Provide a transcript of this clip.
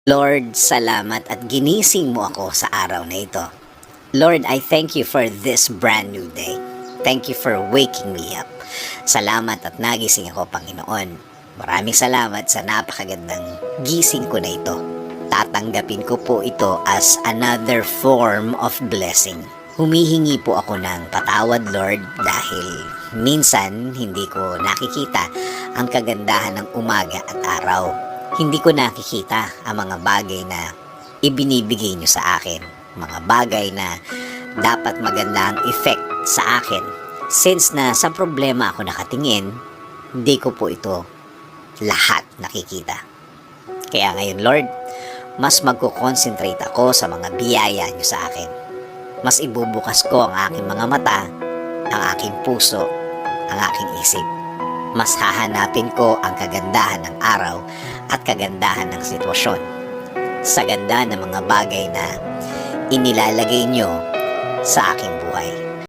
Lord, salamat at ginising mo ako sa araw na ito. Lord, I thank you for this brand new day. Thank you for waking me up. Salamat at nagising ako, Panginoon. Maraming salamat sa napakagandang gising ko na ito. Tatanggapin ko po ito as another form of blessing. Humihingi po ako ng patawad, Lord, dahil minsan hindi ko nakikita ang kagandahan ng umaga at araw. Hindi ko nakikita ang mga bagay na ibinibigay niyo sa akin. Mga bagay na dapat maganda ang effect sa akin. Since na sa problema ako nakatingin, hindi ko po ito lahat nakikita. Kaya ngayon, Lord, mas magko-concentrate ako sa mga biyaya niyo sa akin. Mas ibubukas ko ang aking mga mata, ang aking puso, ang aking isip. Mas hahanapin ko ang kagandahan ng araw at kagandahan ng sitwasyon. Sa ganda ng mga bagay na inilalagay nyo sa aking buhay.